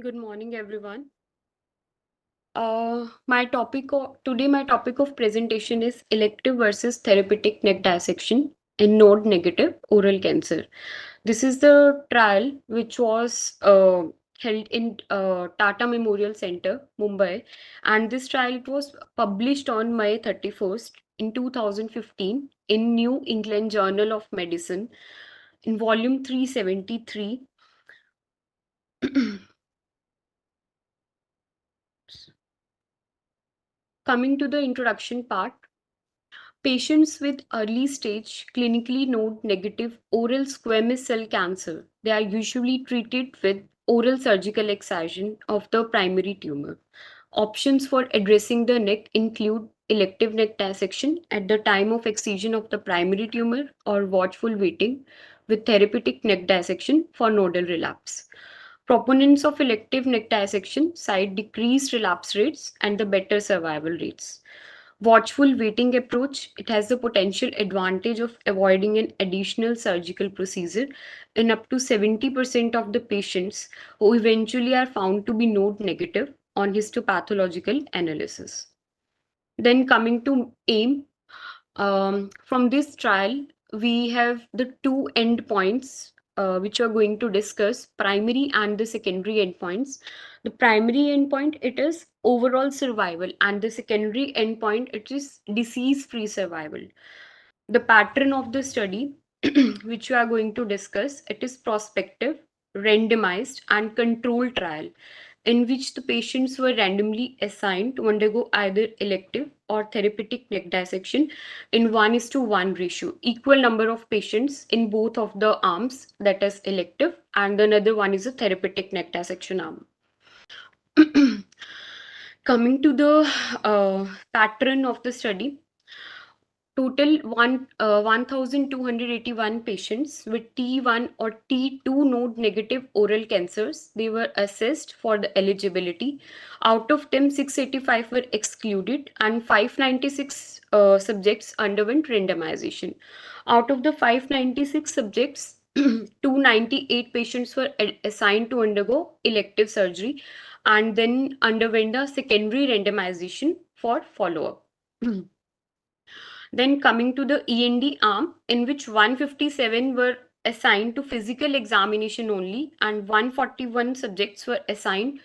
Good morning, everyone. My topic of presentation is elective versus therapeutic neck dissection in node negative oral cancer. This is the trial which was held in Tata Memorial Center, Mumbai, and this trial it was published on May 31st in 2015 in New England Journal of Medicine in volume 373. Coming to the introduction part. Patients with early stage clinically node negative oral squamous cell cancer, they are usually treated with oral surgical excision of the primary tumor. Options for addressing the neck include elective neck dissection at the time of excision of the primary tumor or watchful waiting with therapeutic neck dissection for nodal relapse. Proponents of elective neck dissection cite decreased relapse rates and the better survival rates. Watchful waiting approach, it has the potential advantage of avoiding an additional surgical procedure in up to 70% of the patients who eventually are found to be node negative on histopathological analysis. Then coming to AIM, from this trial, we have the two endpoints which we are going to discuss, primary and the secondary endpoints. The primary endpoint, it is overall survival, and the secondary endpoint, it is disease-free survival. The pattern of the study, which we are going to discuss, it is prospective, randomized, and controlled trial in which the patients were randomly assigned to undergo either elective or therapeutic neck dissection in 1:1 ratio, equal number of patients in both of the arms, that is elective, and another one is a therapeutic neck dissection arm. Coming to the pattern of the study, total 1,281 patients with T1 or T2 node negative oral cancers, they were assessed for the eligibility. Out of them, 685 were excluded and 596 subjects underwent randomization. Out of the 596 subjects, 298 patients were assigned to undergo elective surgery and then underwent a secondary randomization for follow-up. Then coming to the END arm, in which 157 were assigned to physical examination only and 141 subjects were assigned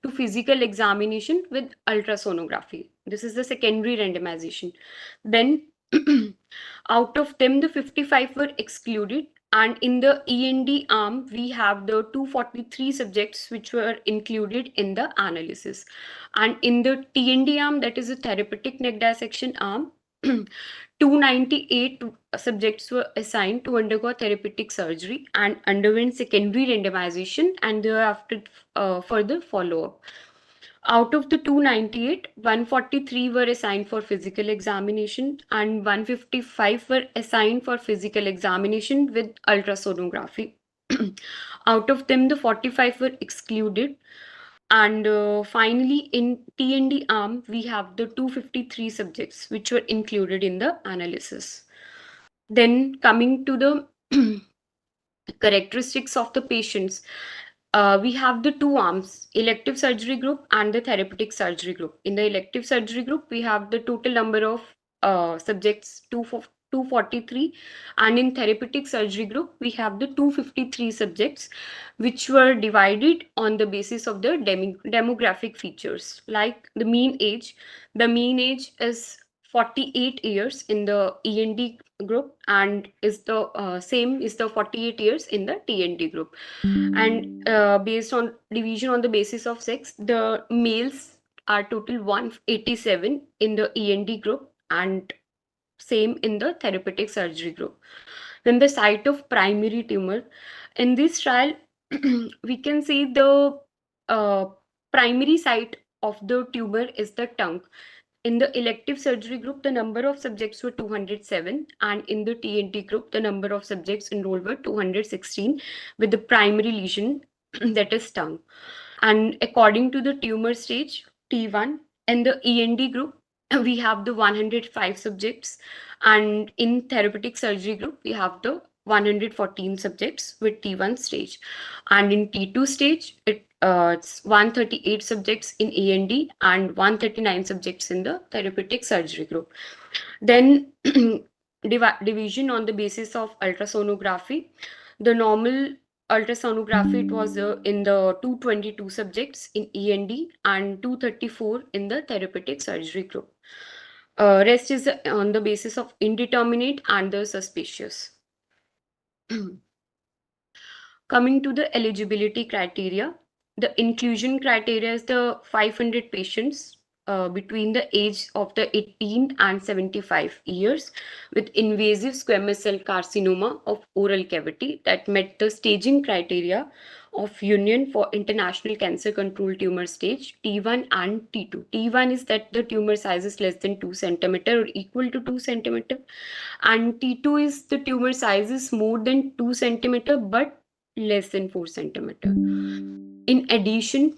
to physical examination with ultrasonography. This is the secondary randomization. Then out of them, the 55 were excluded, and in the END arm, we have the 243 subjects which were included in the analysis. And in the TND arm, that is a therapeutic neck dissection arm, 298 subjects were assigned to undergo therapeutic surgery and underwent secondary randomization and thereafter further follow-up. Out of the 298, 143 were assigned for physical examination and 155 were assigned for physical examination with ultrasonography. Out of them, the 45 were excluded. And finally, in T&D arm, we have the 253 subjects which were included in the analysis. Then coming to the characteristics of the patients, we have the two arms, elective surgery group and the therapeutic surgery group. In the elective surgery group, we have the total number of subjects, 243, and in therapeutic surgery group, we have the 253 subjects, which were divided on the basis of the demographic features, like the mean age. The mean age is 48 years in the END group and is the same is the 48 years in the TND group. And based on division on the basis of sex, the males are total 187 in the END group and same in the therapeutic surgery group. Then the site of primary tumor. In this trial, we can see the primary site of the tumor is the tongue. In the elective surgery group, the number of subjects were 207, and in the TNT group, the number of subjects enrolled were 216, with the primary lesion that is tongue. And according to the tumor stage, T1, in the END group, we have the 105 subjects, and in therapeutic surgery group, we have the 114 subjects with T1 stage. And in T2 stage, it's 138 subjects in END and 139 subjects in the therapeutic surgery group. Then division on the basis of ultrasonography. The normal ultrasonography, it was in the 222 subjects in END and 234 in the therapeutic surgery group. Rest is on the basis of indeterminate and the suspicious. Coming to the eligibility criteria, the inclusion criteria is the 500 patients between the age of the 18 and 75 years with invasive squamous cell carcinoma of oral cavity that met the staging criteria of Union for International Cancer Control Tumor Stage T1 and T2. T1 is that the tumor size is less than 2 centimeter or equal to 2 centimeter, and T2 is the tumor size is more than 2 centimeter but less than 4 centimeter. In addition,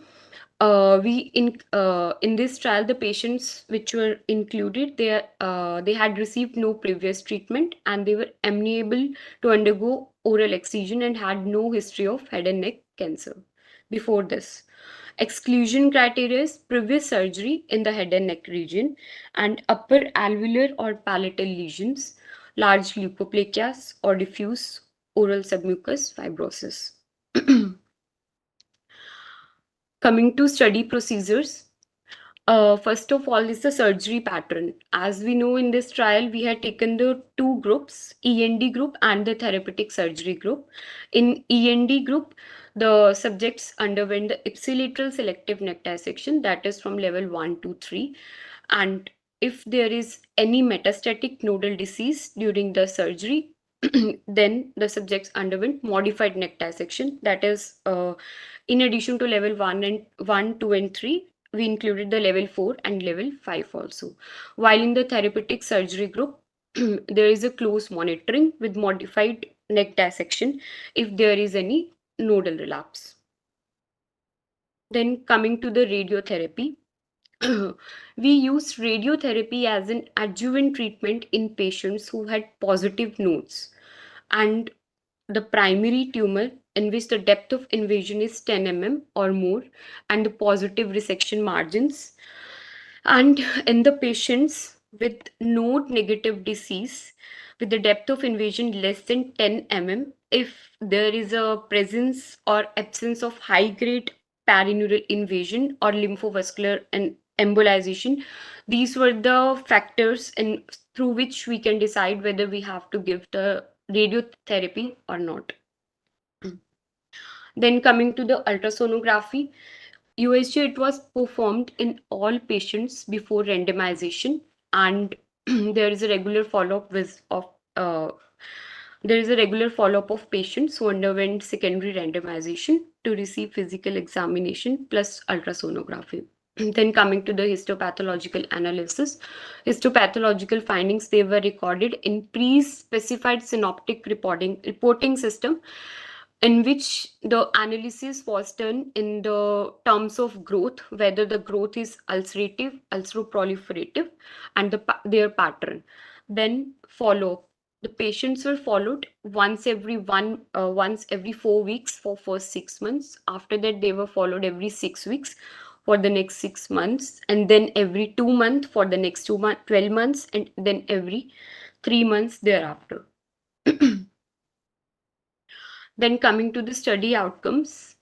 in this trial, the patients which were included, they had received no previous treatment and they were amenable to undergo oral excision and had no history of head and neck cancer before this. Exclusion criteria is previous surgery in the head and neck region and upper alveolar or palatal lesions, large leukoplakias or diffuse oral submucous fibrosis. Coming to study procedures, first of all is the surgery pattern. As we know in this trial, we had taken the two groups, END group and the therapeutic surgery group. In END group, the subjects underwent the ipsilateral selective neck dissection, that is from level 1 to 3. And if there is any metastatic nodal disease during the surgery, then the subjects underwent modified neck dissection, that is in addition to level 1, 2 and 3, we included the level 4 and level 5 also. While in the therapeutic surgery group, there is a close monitoring with modified neck dissection if there is any nodal relapse. Then coming to the radiotherapy, we used radiotherapy as an adjuvant treatment in patients who had positive nodes and the primary tumor in which the depth of invasion is 10 mm or more and the positive resection margins, and in the patients with node negative disease with the depth of invasion less than 10 mm, if there is a presence or absence of high grade perineural invasion or lymphovascular and embolization, these were the factors through which we can decide whether we have to give the radiotherapy or not. Then coming to the ultrasonography, USG, it was performed in all patients before randomization, and there is a regular follow-up of patients who underwent secondary randomization to receive physical examination plus ultrasonography. Then coming to the histopathological analysis, histopathological findings, they were recorded in pre-specified synoptic reporting system in which the analysis was done in the terms of growth, whether the growth is ulcerative, ulceroproliferative, and their pattern. Then follow-up. The patients were followed once every 4 weeks for first 6 months. After that, they were followed every 6 weeks for the next 6 months, and then every 2 months for the next 12 months, and then every 3 months thereafter. Then coming to the study outcomes,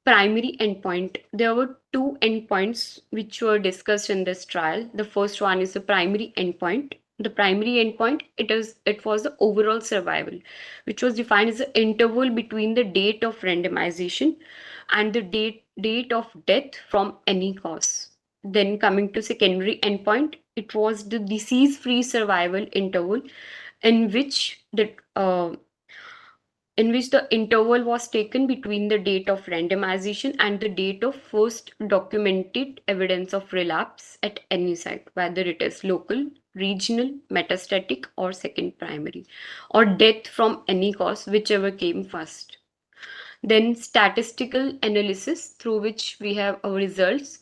primary endpoint. There were two endpoints which were discussed in this trial. The first one is the primary endpoint. The primary endpoint, it was the overall survival, which was defined as the interval between the date of randomization and the date of death from any cause. Then coming to secondary endpoint, it was the disease-free survival interval in which the interval was taken between the date of randomization and the date of first documented evidence of relapse at any site, whether it is local, regional, metastatic, or second primary, or death from any cause, whichever came first. Then statistical analysis, through which we have our results.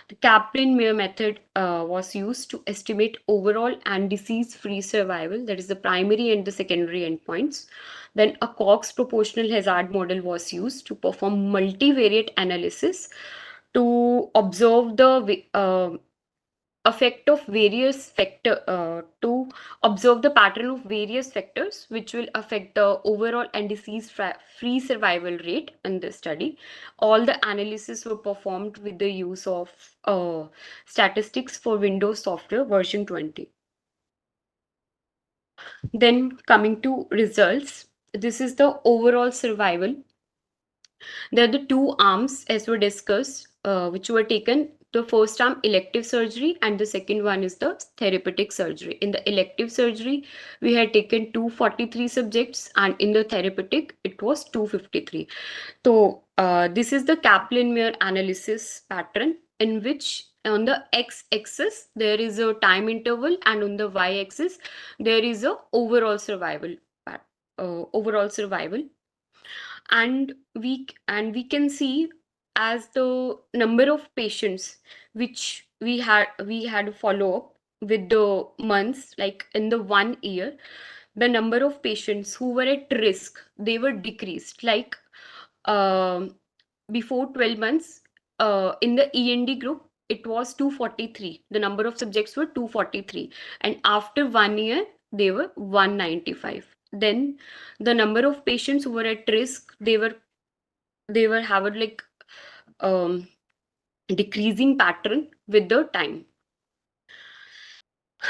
The Kaplan-Meier method was used to estimate overall and disease-free survival, that is the primary and the secondary endpoints. Then a Cox proportional hazard model was used to perform multivariate analysis to observe the effect of various factor to observe the pattern of various factors which will affect the overall and disease-free survival rate in this study. All the analysis were performed with the use of statistics for Windows software version 20. Then coming to results, this is the overall survival. There are the two arms, as were discussed, which were taken. The first arm, elective surgery, and the second one is the therapeutic surgery. In the elective surgery, we had taken 243 subjects, and in the therapeutic, it was 253. So, this is the Kaplan-Meier analysis pattern, in which on the x-axis there is a time interval, and on the y-axis there is a overall survival. Overall survival, and we can see as the number of patients which we had follow up with the months, like in the 1 year, the number of patients who were at risk, they were decreased. Like um, before 12 months, in the END group it was 243, the number of subjects were 243, and after 1 year they were 195. Then the number of patients who were at risk, they were having like um, decreasing pattern with the time.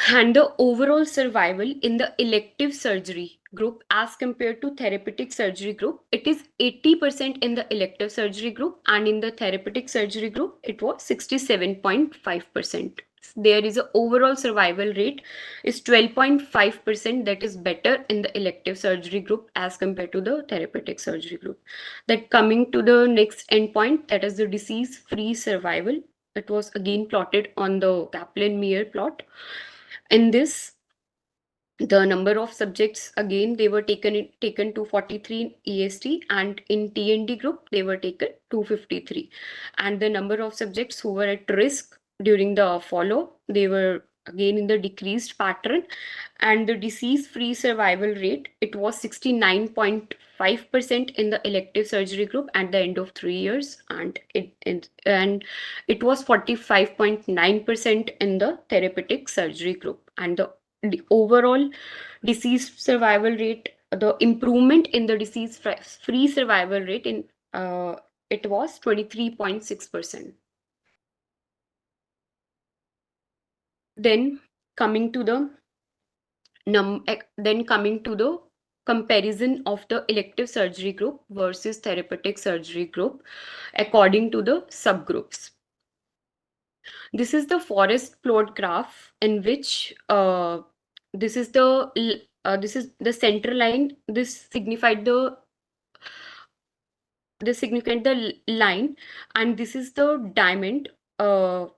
And the overall survival in the elective surgery group as compared to therapeutic surgery group, it is 80% in the elective surgery group, and in the therapeutic surgery group it was 67.5%. There is a overall survival rate is 12.5%, that is better in the elective surgery group as compared to the therapeutic surgery group. That coming to the next endpoint, that is the disease free survival. It was again plotted on the Kaplan-Meier plot. In this, the number of subjects, again they were taken 243 in EST, and in TND group they were taken 253, and the number of subjects who were at risk during the follow, they were again in the decreased pattern, and the disease free survival rate, it was 69.5% in the elective surgery group at the end of 3 years, and it was 45.9% in the therapeutic surgery group. And the overall disease survival rate, the improvement in the disease free survival rate, in it was 23.6%. Then coming to the then coming to the comparison of the elective surgery group versus therapeutic surgery group according to the subgroups. This is the forest plot graph, in which this is the center line. This signified the line, and this is the diamond,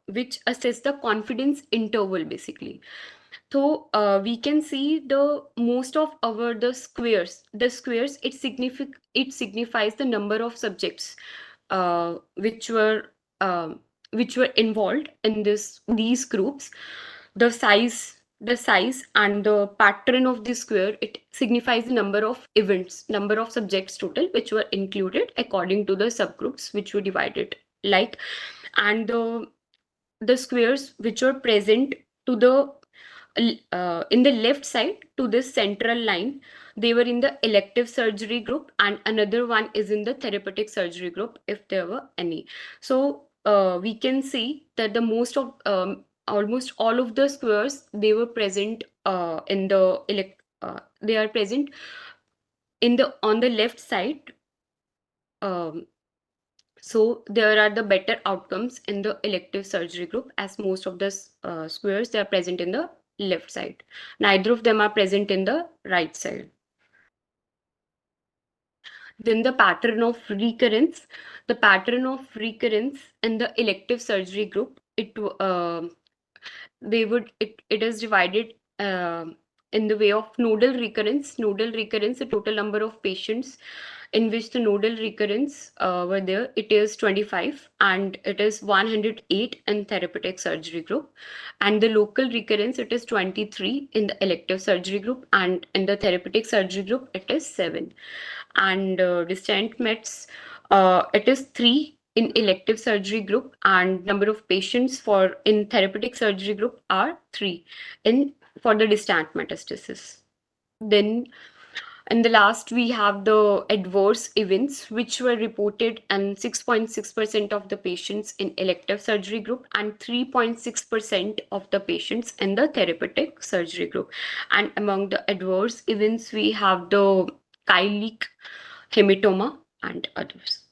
which assess the confidence interval basically. So we can see the most of our the squares. The squares, it signifies the number of subjects uh, which were um which were involved in these groups. The size and the pattern of the square, it signifies the number of events, number of subjects total which were included according to the subgroups which were divided. Like, and the squares which were present to the in the left side to this central line, they were in the elective surgery group, and another one is in the therapeutic surgery group if there were any. So we can see that the most of almost all of the squares, they were present in the they are present in the on the left side. um, so there are the better outcomes in the elective surgery group, as most of the squares, they are present in the left side. Neither of them are present in the right side. Then the pattern of recurrence. The pattern of recurrence in the elective surgery group, it is divided in the way of nodal recurrence. Nodal recurrence, the total number of patients in which the nodal recurrence were there. It is 25 and it is 108 in therapeutic surgery group. And the local recurrence, it is 23 in the elective surgery group, and in the therapeutic surgery group, it is 7. And distant mets, it is 3 in elective surgery group, and number of patients for in therapeutic surgery group are 3 in for the distant metastasis. Then in the last, we have the adverse events, which were reported in 6.6% of the patients in elective surgery group and 3.6% of the patients in the therapeutic surgery group. And among the adverse events, we have the kylic hematoma and others.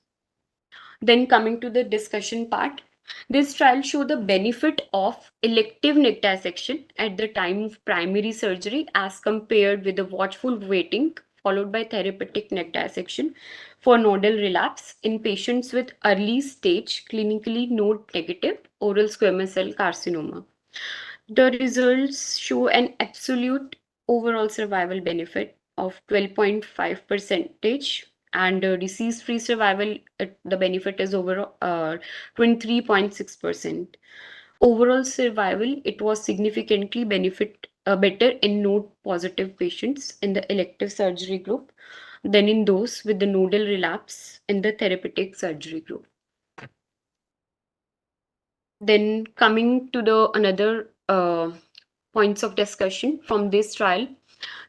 Then coming to the discussion part, this trial showed the benefit of elective neck dissection at the time of primary surgery as compared with the watchful waiting followed by therapeutic neck dissection for nodal relapse in patients with early stage clinically node negative oral squamous cell carcinoma. The results show an absolute overall survival benefit of 12.5 percentage, and disease-free survival, the benefit is over 23.6%. Overall survival, it was significantly better in node positive patients in the elective surgery group than in those with the nodal relapse in the therapeutic surgery group. Then coming to the another points of discussion from this trial,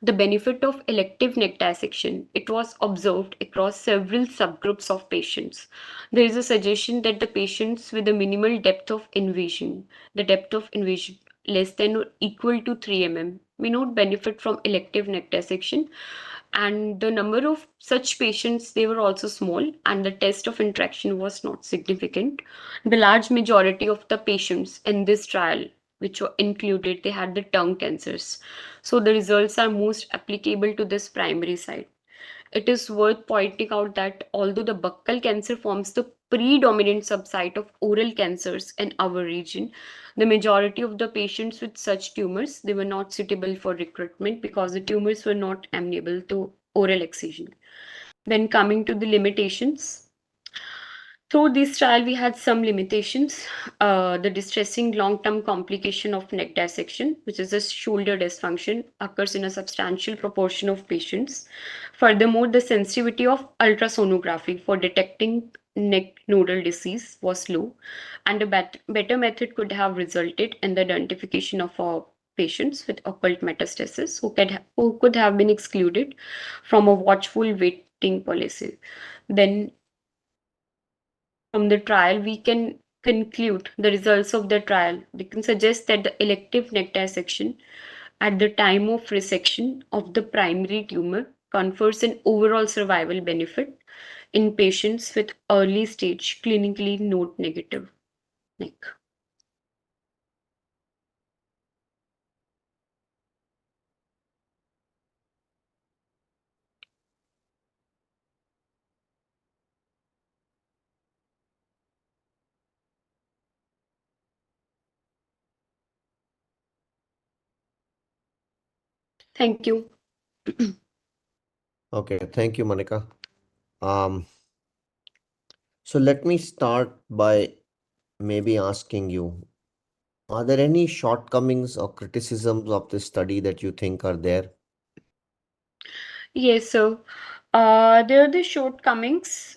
the benefit of elective neck dissection. It was observed across several subgroups of patients. There is a suggestion that the patients with a minimal depth of invasion, the depth of invasion less than or equal to 3 mm, may not benefit from elective neck dissection, and the number of such patients, they were also small, and the test of interaction was not significant. The large majority of the patients in this trial which were included, they had the tongue cancers, so the results are most applicable to this primary site. It is worth pointing out that although the buccal cancer forms the predominant subsite of oral cancers in our region, the majority of the patients with such tumors, they were not suitable for recruitment because the tumors were not amenable to oral excision. Then coming to the limitations, through this trial, we had some limitations. The distressing long-term complication of neck dissection, which is a shoulder dysfunction, occurs in a substantial proportion of patients. Furthermore, the sensitivity of ultrasonography for detecting neck nodal disease was low, and a better method could have resulted in the identification of patients with occult metastasis who could have been excluded from a watchful waiting policy. Then from the trial, we can conclude the results of the trial. We can suggest that the elective neck dissection at the time of resection of the primary tumor confers an overall survival benefit in patients with early stage clinically node negative neck. Thank you. Okay, thank you, Monica. Um, so let me start by maybe asking you, are there any shortcomings or criticisms of this study that you think are there? Yes, so there are the shortcomings.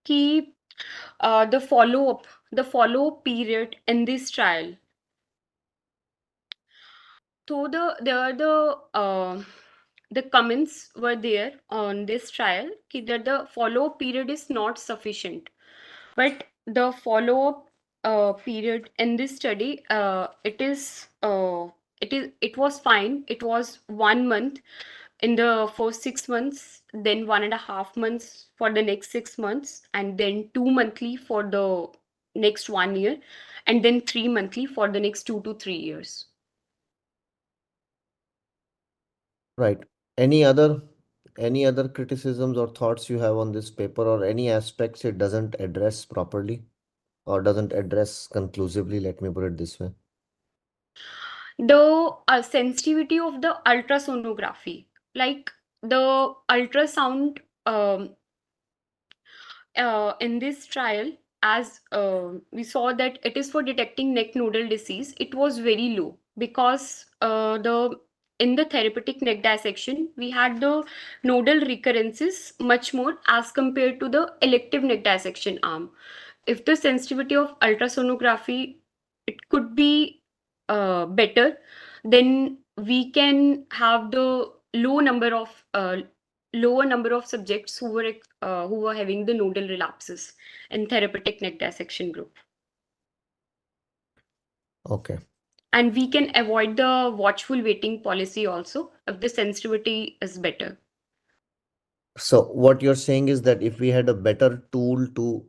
Key the follow-up period in this trial. So the comments were there on this trial that the follow-up period is not sufficient, but the follow-up period in this study, it was fine. It was 1 month in the first 6 months, then 1.5 months for the next 6 months, and then 2 monthly for the next 1 year, and then 3 monthly for the next 2 to 3 years. Right. Any other criticisms or thoughts you have on this paper, or any aspects it doesn't address properly or doesn't address conclusively? Let me put it this way. The sensitivity of the ultrasonography, like the ultrasound um, in this trial, as we saw that it is for detecting neck nodal disease, it was very low because the in the therapeutic neck dissection, we had the nodal recurrences much more as compared to the elective neck dissection arm. If the sensitivity of ultrasonography, it could be better, then we can have the lower number of subjects who were having the nodal relapses in therapeutic neck dissection group, Okay. and we can avoid the watchful waiting policy also if the sensitivity is better. So what you're saying is that if we had a better tool to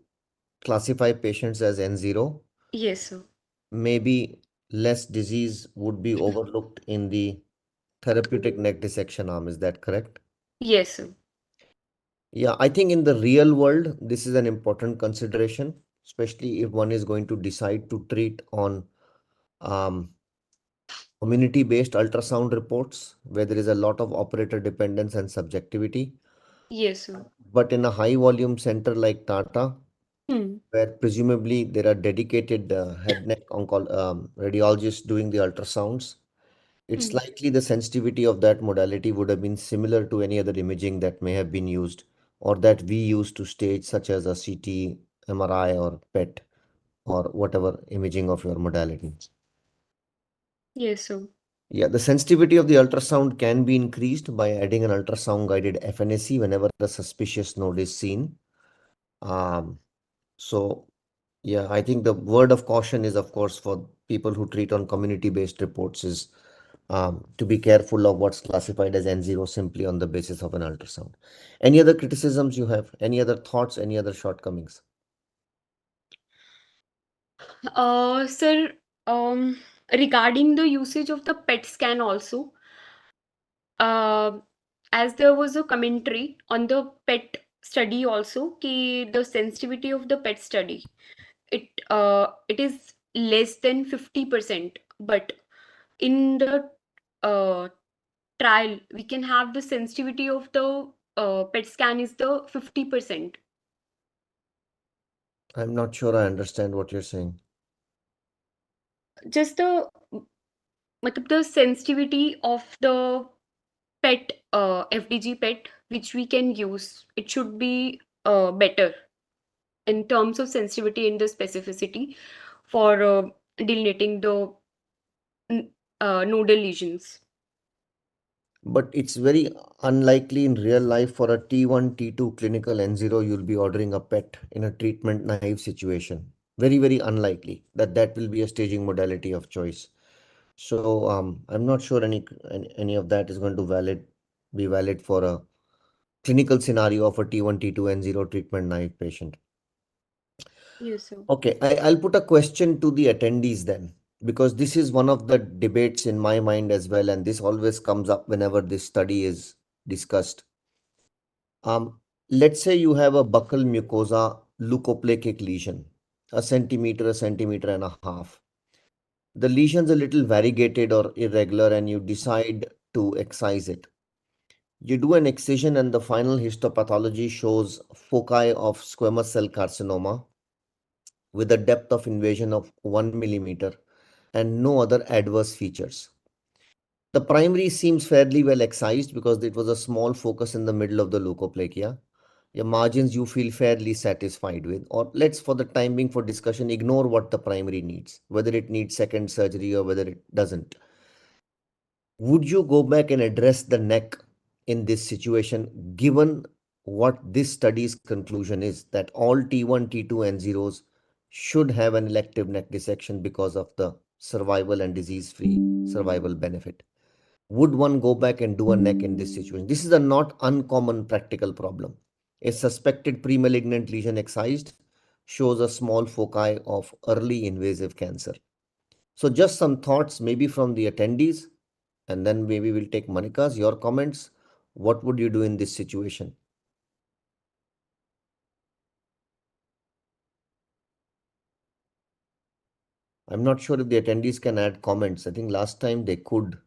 classify patients as N0, Yes, sir. maybe less disease would be overlooked in the therapeutic neck dissection arm. Is that correct? Yes, sir. Yeah, I think in the real world, this is an important consideration, especially if one is going to decide to treat on um, community-based ultrasound reports, where there is a lot of operator dependence and subjectivity. Yes, sir. But in a high volume center like Tata, Hmm. where presumably there are dedicated head neck radiologists doing the ultrasounds, it's Hmm. likely the sensitivity of that modality would have been similar to any other imaging that may have been used or that we use to stage, such as a CT, MRI, or PET, or whatever imaging of your modality. Yes, sir. Yeah, the sensitivity of the ultrasound can be increased by adding an ultrasound guided FNAC whenever a suspicious node is seen. Um, so, yeah, I think the word of caution is, of course, for people who treat on community-based reports is to be careful of what's classified as N0 simply on the basis of an ultrasound. Any other criticisms you have? Any other thoughts? Any other shortcomings? Sir, regarding the usage of the PET scan also, uh, as there was a commentary on the PET study also, ki the sensitivity of the PET study, it is less than 50%, but in the uh, trial, we can have the sensitivity of the PET scan is the 50%. I'm not sure I understand what you're saying. Just the matlab the sensitivity of the PET, FDG PET, which we can use, it should be better in terms of sensitivity and the specificity for delineating the nodal lesions. But it's very unlikely in real life for a T1, T2 clinical N0, you'll be ordering a PET in a treatment naive situation. Very, very unlikely that that will be a staging modality of choice. So I'm not sure any of that is going to be valid for a clinical scenario of a T1, T2, N0 treatment naive patient. Yes, sir. Okay, I'll put a question to the attendees then, because this is one of the debates in my mind as well, and this always comes up whenever this study is discussed. Let's say you have a buccal mucosa leukoplakic lesion, a centimeter and a half. The lesion's a little variegated or irregular, and you decide to excise it. You do an excision, and the final histopathology shows foci of squamous cell carcinoma with a depth of invasion of 1 millimeter and no other adverse features. The primary seems fairly well excised because it was a small focus in the middle of the leukoplakia. Your margins you feel fairly satisfied with, or let's, for the time being for discussion, ignore what the primary needs, whether it needs second surgery or whether it doesn't. Would you go back and address the neck in this situation, given what this study's conclusion is that all T1, T2, and zeros should have an elective neck dissection because of the survival and disease-free survival benefit? Would one go back and do a neck in this situation? This is a not uncommon practical problem. A suspected premalignant lesion excised shows a small foci of early invasive cancer. So just some thoughts maybe from the attendees, and then maybe we'll take Monika's, your comments. What would you do in this situation? I'm not sure if the attendees can add comments. I think last time they could.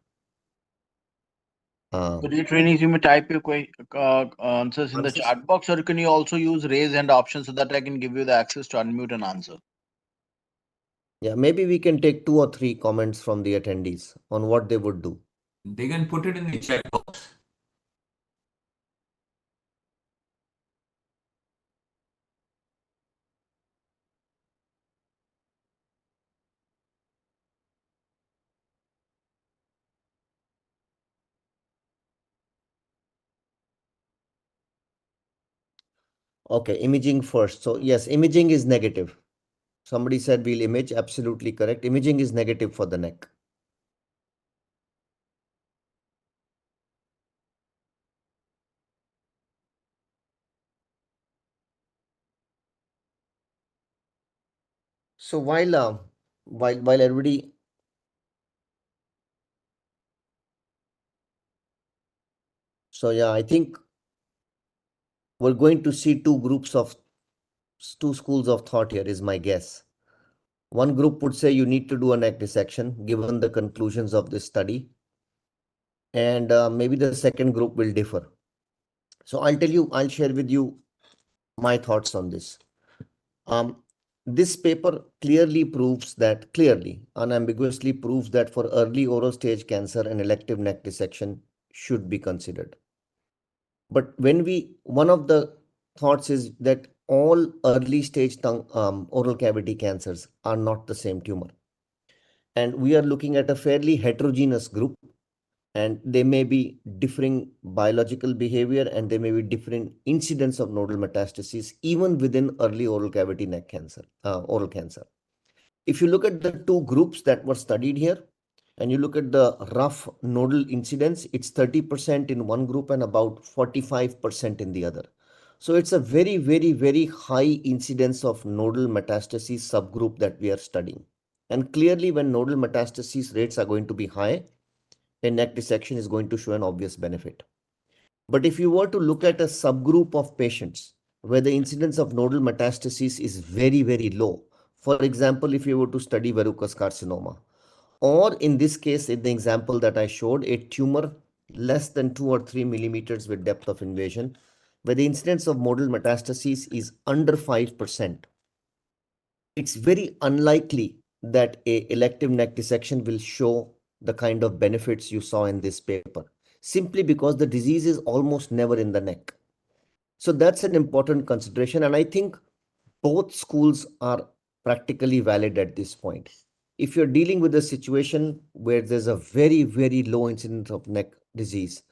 Uh, For the trainings, you may type your answers in the Answers? chat box, or can you also use raise hand option so that I can give you the access to unmute and answer? Yeah, maybe we can take 2 or 3 comments from the attendees on what they would do. They can put it in the chat box. Okay, imaging first. So yes, imaging is negative. Somebody said we'll image, absolutely correct. Imaging is negative for the neck. So while everybody, so yeah, I think we're going to see two schools of thought here is my guess. One group would say you need to do a neck dissection given the conclusions of this study, and maybe the second group will differ. So I'll share with you my thoughts on this. Um, this paper clearly, unambiguously proves that for early oral stage cancer, an elective neck dissection should be considered. But one of the thoughts is that all early stage oral cavity cancers are not the same tumor. And we are looking at a fairly heterogeneous group, and they may be differing biological behavior and they may be different incidence of nodal metastases even within early oral cavity neck cancer, oral cancer. If you look at the two groups that were studied here, and you look at the rough nodal incidence, it's 30% in one group and about 45% in the other. So it's a very, very, very high incidence of nodal metastases subgroup that we are studying. And clearly, when nodal metastases rates are going to be high, a neck dissection is going to show an obvious benefit. But if you were to look at a subgroup of patients where the incidence of nodal metastases is very, very low, for example, if you were to study verrucous carcinoma, or in this case, in the example that I showed, a tumor less than 2 or 3 millimeters with depth of invasion, where the incidence of nodal metastases is under 5%, it's very unlikely that a elective neck dissection will show the kind of benefits you saw in this paper, simply because the disease is almost never in the neck. So that's an important consideration. And I think both schools are practically valid at this point. If you're dealing with a situation where there's a very, very low incidence of neck disease,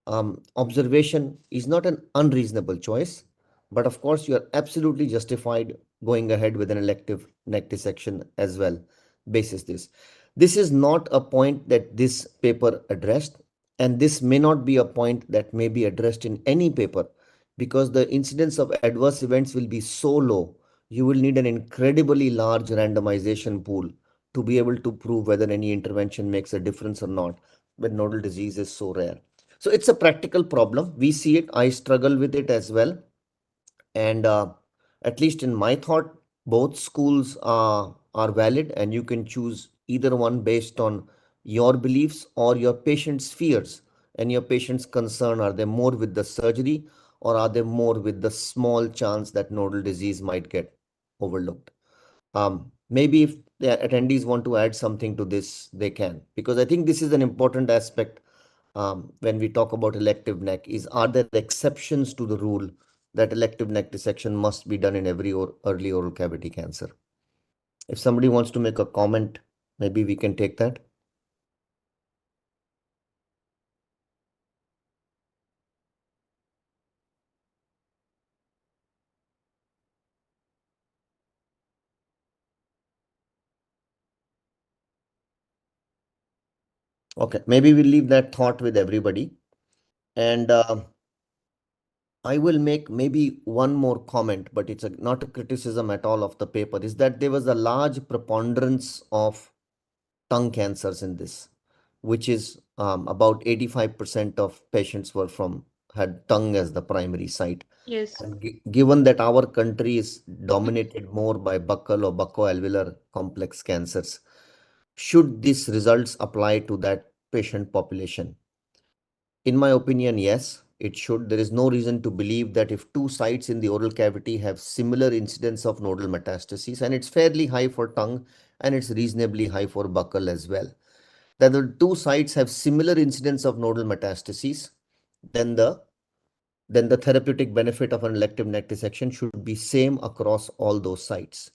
observation is not an unreasonable choice, but of course, you are absolutely justified going ahead with an elective neck dissection as well, basis this. This is not a point that this paper addressed, and this may not be a point that may be addressed in any paper because the incidence of adverse events will be so low. You will need an incredibly large randomization pool to be able to prove whether any intervention makes a difference or not when nodal disease is so rare. So it's a practical problem. We see it. I struggle with it as well. And at least in my thought, both schools are valid, and you can choose either one based on your beliefs or your patient's fears and your patient's concern. Are they more with the surgery or are they more with the small chance that nodal disease might get overlooked? Maybe if the attendees want to add something to this, they can, because I think this is an important aspect when we talk about elective neck is, are there exceptions to the rule that elective neck dissection must be done in every early oral cavity cancer? If somebody wants to make a comment, maybe we can take that. Okay, maybe we'll leave that thought with everybody. And I will make maybe one more comment, but it's not a criticism at all of the paper, is that there was a large preponderance of tongue cancers in this, which is about 85% of patients were had tongue as the primary site. Yes. And given that our country is dominated more by buccal or buccoalveolar complex cancers, should these results apply to that patient population? In my opinion, yes, it should. There is no reason to believe that if two sites in the oral cavity have similar incidence of nodal metastases, and it's fairly high for tongue and it's reasonably high for buccal as well, that the two sites have similar incidence of nodal metastases, then the therapeutic benefit of an elective neck dissection should be same across all those sites.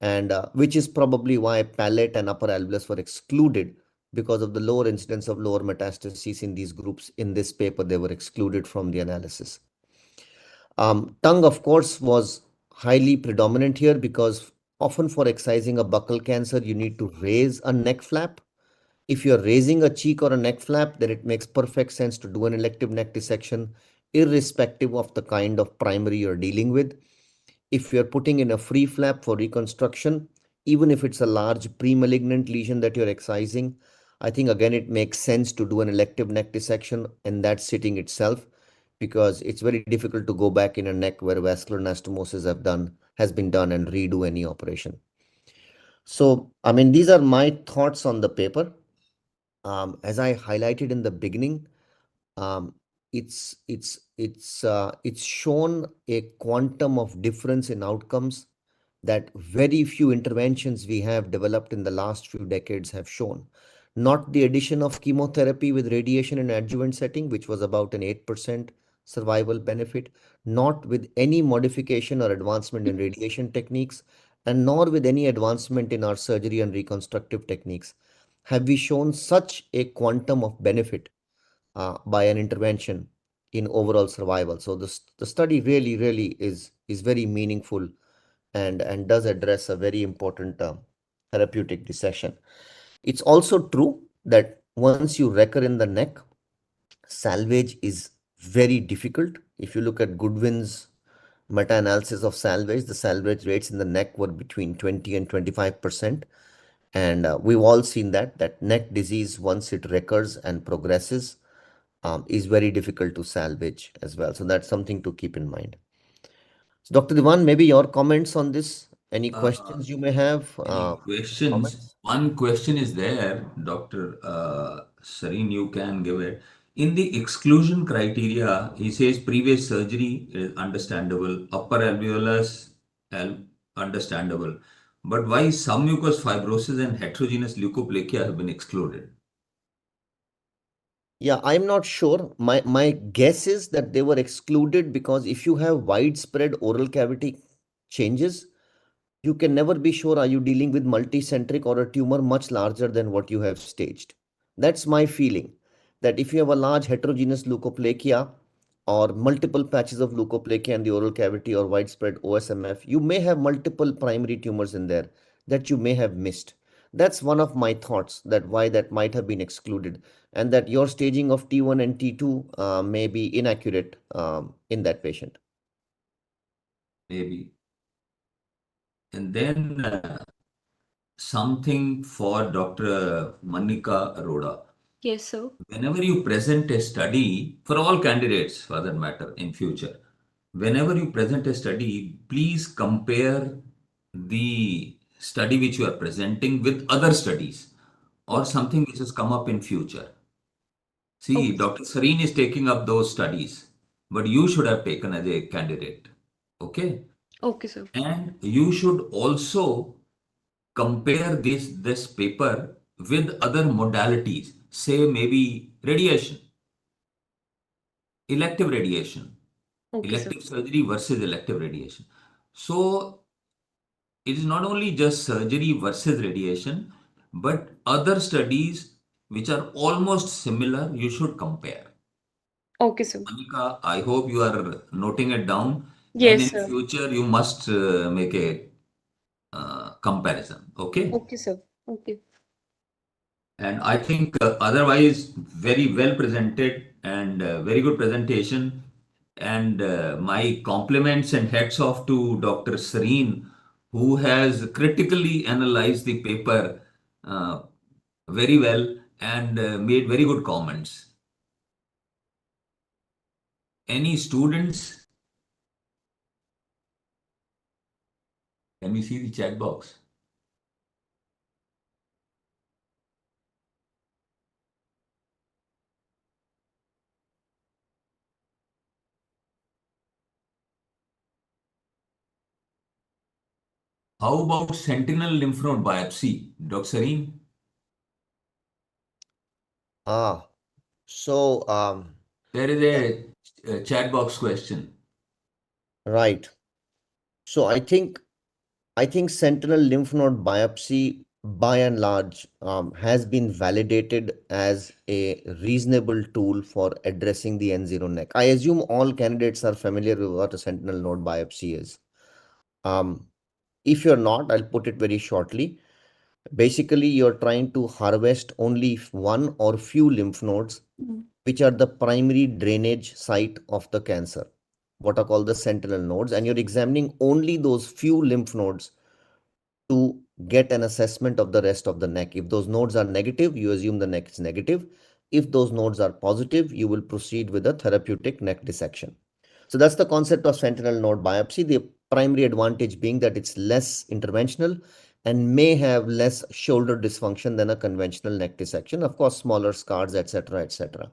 And which is probably why palate and upper alveolus were excluded, because of the lower incidence of lower metastases in these groups. In this paper, they were excluded from the analysis. Tongue, of course, was highly predominant here because often for excising a buccal cancer, you need to raise a neck flap. If you're raising a cheek or a neck flap, then it makes perfect sense to do an elective neck dissection, irrespective of the kind of primary you're dealing with. If you're putting in a free flap for reconstruction, even if it's a large pre-malignant lesion that you're excising, I think again it makes sense to do an elective neck dissection in that sitting itself, because it's very difficult to go back in a neck where vascular anastomosis has been done and redo any operation. So, I mean, these are my thoughts on the paper. As I highlighted in the beginning, um, it's shown a quantum of difference in outcomes that very few interventions we have developed in the last few decades have shown. Not the addition of chemotherapy with radiation in adjuvant setting, which was about an 8% survival benefit, not with any modification or advancement in radiation techniques, and nor with any advancement in our surgery and reconstructive techniques have we shown such a quantum of benefit by an intervention in overall survival. So the study really is very meaningful and does address a very important therapeutic dissection. It's also true that once you recur in the neck, salvage is very difficult. If you look at Goodwin's meta-analysis of salvage, the salvage rates in the neck were between 20 and 25%. And we've all seen that neck disease, once it recurs and progresses, is very difficult to salvage as well. So that's something to keep in mind. So Dr. Diwan, maybe your comments on this? Any questions you may have? Any questions? Comments? One question is there, Dr. Sareen, you can give it. In the exclusion criteria, he says previous surgery is understandable, upper alveolus, understandable. But why submucous fibrosis and heterogeneous leukoplakia have been excluded? Yeah, I'm not sure. My guess is that they were excluded because if you have widespread oral cavity changes, you can never be sure, are you dealing with multicentric or a tumor much larger than what you have staged. That's my feeling, that if you have a large heterogeneous leukoplakia or multiple patches of leukoplakia in the oral cavity or widespread OSMF, you may have multiple primary tumors in there that you may have missed. That's one of my thoughts, that why that might have been excluded, and that your staging of T1 and T2 may be inaccurate in that patient. Maybe. And then something for Dr. Manika Arora. Yes, sir. Whenever you present a study, for all candidates for that matter in future, whenever you present a study, please compare the study which you are presenting with other studies or Okay. something which has come up in future. See, Okay, sir. Dr. Sareen is taking up those studies, but you should have taken as a candidate. Okay? Okay, sir. And you should also compare this paper with other modalities, say maybe radiation, elective radiation, Okay, sir. elective surgery versus elective radiation. So it is not only just surgery versus radiation, but other studies which are almost similar, you should compare. Okay, sir. Monica, I hope you are noting it down, and Yes, in sir. future you must make a comparison. Okay. Okay, sir. Okay. And I think otherwise, very well presented and very good presentation. And my compliments and hats off to Dr. Sareen, who has critically analyzed the paper uh, very well and made very good comments. Any students? Can we see the chat box? How about sentinel lymph node biopsy, Dr. Sareen? Ah, so There is a chat box question. right. So I think sentinel lymph node biopsy by and large has been validated as a reasonable tool for addressing the N0 neck. I assume all candidates are familiar with what a sentinel node biopsy is. Um, if you're not, I'll put it very shortly. Basically, you're trying to harvest only one or few lymph nodes, which are the primary drainage site of the cancer, what are called the sentinel nodes, and you're examining only those few lymph nodes to get an assessment of the rest of the neck. If those nodes are negative, you assume the neck is negative. If those nodes are positive, you will proceed with a therapeutic neck dissection. So that's the concept of sentinel node biopsy. The primary advantage being that it's less interventional and may have less shoulder dysfunction than a conventional neck dissection. Of course, smaller scars, etc., etc.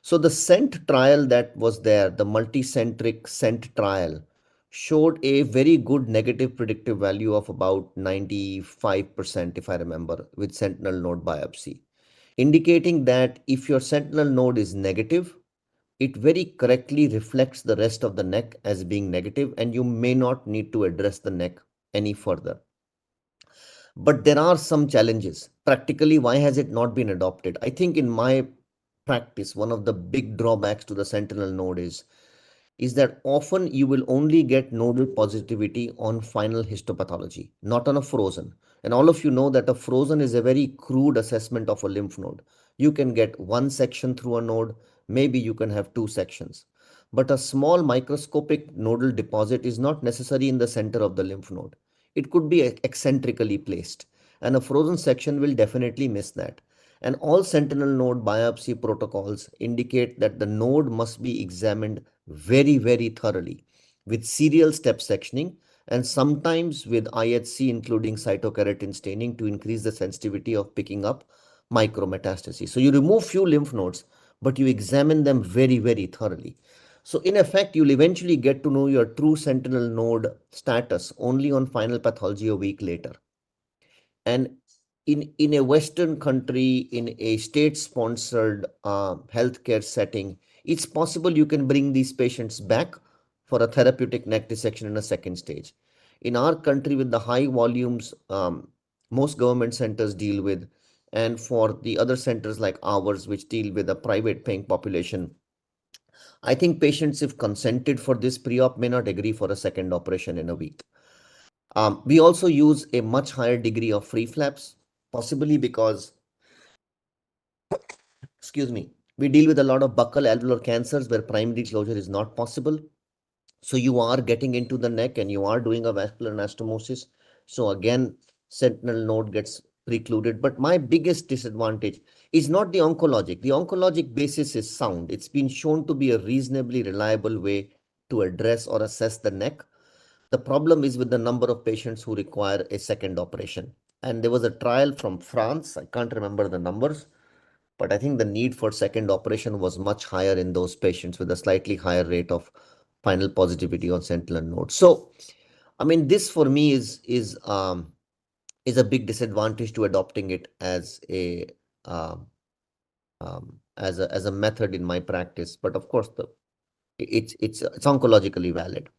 So the scent trial that was there, the multicentric scent trial, showed a very good negative predictive value of about 95%, if I remember, with sentinel node biopsy, indicating that if your sentinel node is negative, it very correctly reflects the rest of the neck as being negative, and you may not need to address the neck any further. But there are some challenges. Practically, why has it not been adopted? I think in my practice, one of the big drawbacks to the sentinel node is that often you will only get nodal positivity on final histopathology, not on a frozen. And all of you know that a frozen is a very crude assessment of a lymph node. You can get one section through a node, maybe you can have two sections. But a small microscopic nodal deposit is not necessary in the center of the lymph node. It could be eccentrically placed, and a frozen section will definitely miss that. And all sentinel node biopsy protocols indicate that the node must be examined very, very thoroughly with serial step sectioning and sometimes with IHC, including cytokeratin staining, to increase the sensitivity of picking up micrometastases. So you remove few lymph nodes, but you examine them very, very thoroughly. So in effect, you'll eventually get to know your true sentinel node status only on final pathology a week later. And in a Western country, in a state-sponsored healthcare setting, it's possible you can bring these patients back for a therapeutic neck dissection in a second stage. In our country, with the high volumes most government centers deal with, and for the other centers like ours, which deal with a private paying population, I think patients, if consented for this pre-op, may not agree for a second operation in a week. We also use a much higher degree of free flaps, possibly because, excuse me, we deal with a lot of buccal alveolar cancers where primary closure is not possible. So you are getting into the neck and you are doing a vascular anastomosis. So again, sentinel node gets precluded. But my biggest disadvantage is not the oncologic. The oncologic basis is sound. It's been shown to be a reasonably reliable way to address or assess the neck. The problem is with the number of patients who require a second operation. And there was a trial from France. I can't remember the numbers, but I think the need for second operation was much higher in those patients with a slightly higher rate of final positivity on sentinel nodes. So, I mean, this for me is a big disadvantage to adopting it as a um, as a method in my practice. But of course, it's oncologically valid.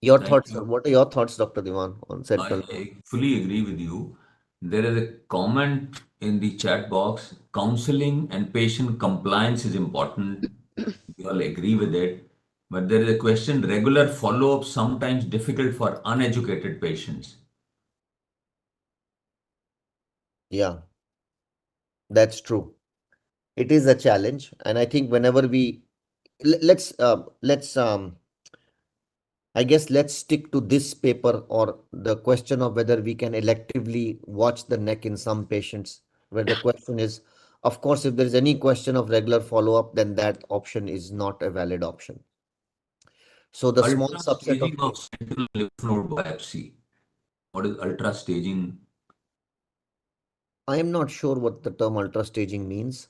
Your Thank thoughts? you. What are your thoughts, Dr. Diwan, on sentinel? I fully agree with you. There is a comment in the chat box. Counseling and patient compliance is important. We all agree with it. But there is a question, regular follow-up sometimes difficult for uneducated patients. Yeah, that's true. It is a challenge, and I think whenever we let's I guess let's stick to this paper or the question of whether we can electively watch the neck in some patients, where the question is, of course, if there is any question of regular follow-up, then that option is not a valid option. So the small Ultra subset of staging of sentinel lymph node biopsy. What is ultra staging? I am not sure what the term ultra staging means.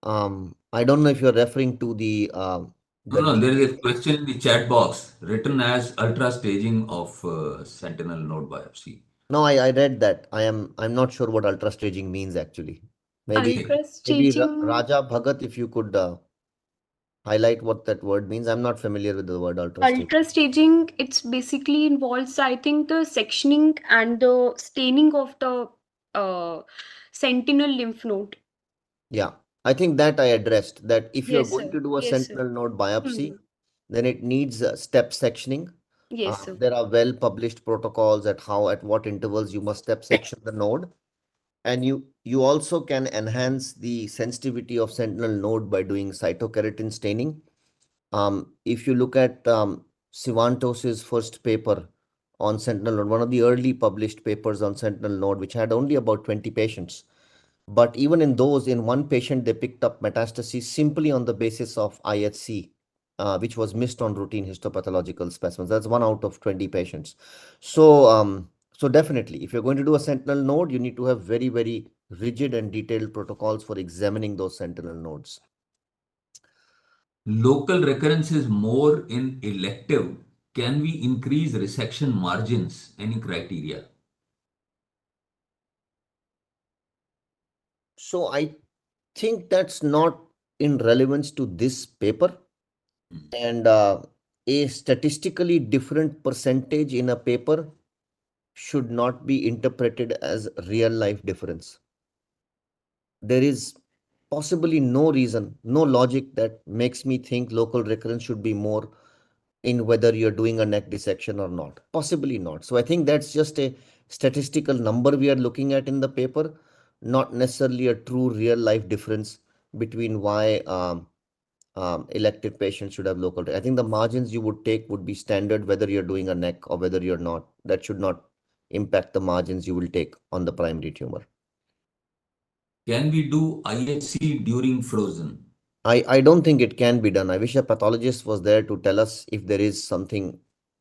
I don't know if you're referring to No, there is a question in the chat box written as ultra staging of sentinel node biopsy. No, I read that. I'm not sure what ultra staging means actually. Maybe Okay. Ultra staging. Raja Bhagat, if you could highlight what that word means. I'm not familiar with the word ultra staging. Ultra staging, it's basically involves, I think, the sectioning and the staining of the sentinel lymph node. Yeah, I think that I addressed that if you're Yes, going sir. to do a Yes, sir. sentinel node biopsy, Hmm. then it needs step sectioning. Yes, sir. There are well published protocols at at what intervals you must step section the node. And you also can enhance the sensitivity of sentinel node by doing cytokeratin staining. If you look at Sivantos's first paper on sentinel node, one of the early published papers on sentinel node, which had only about 20 patients. But even in those, in one patient, they picked up metastases simply on the basis of IHC, which was missed on routine histopathological specimens. That's 1 out of 20 patients. So definitely, if you're going to do a sentinel node, you need to have very, very rigid and detailed protocols for examining those sentinel nodes. Local recurrence is more in elective. Can we increase resection margins? Any criteria? So I think that's not in relevance to this paper. And a statistically different percentage in a paper should not be interpreted as real life difference. There is possibly no reason, no logic that makes me think local recurrence should be more in whether you're doing a neck dissection or not. Possibly not. So I think that's just a statistical number we are looking at in the paper, not necessarily a true real life difference between why elective patients should have local. I think the margins you would take would be standard whether you're doing a neck or whether you're not. That should not impact the margins you will take on the primary tumor. Can we do IHC during frozen? I don't think it can be done. I wish a pathologist was there to tell us if there is something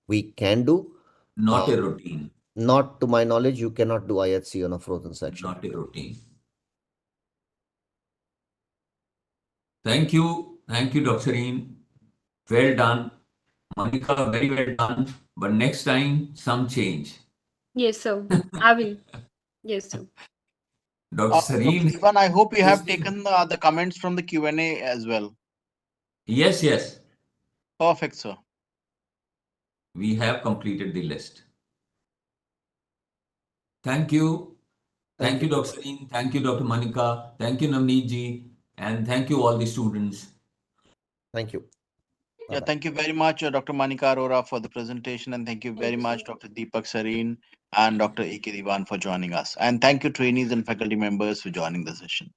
we can do. Not Uh, a routine. Not to my knowledge, you cannot do IHC on a frozen section. Not a routine. Thank you. Thank you, Dr. Reen. Well done. Monica, very well done. But next time, some change. Yes, sir. I will. Yes, sir. Dr. Dr. Sareen, Divan, I hope you have listening. taken the comments from the Q&A as well. Yes, yes. Perfect, sir. We have completed the list. Thank you. Thank you, Dr. Sareen. Thank you, Dr. Monica. Thank you, Navneet ji. And thank you, all the students. Thank you. Yeah, Bye-bye. thank you very much, Dr. Manika Arora, for the presentation. And thank you Thank very you, much, sir. Dr. Deepak Sareen and Dr. A.K. Divan for joining us. And thank you, trainees and faculty members, for joining the session.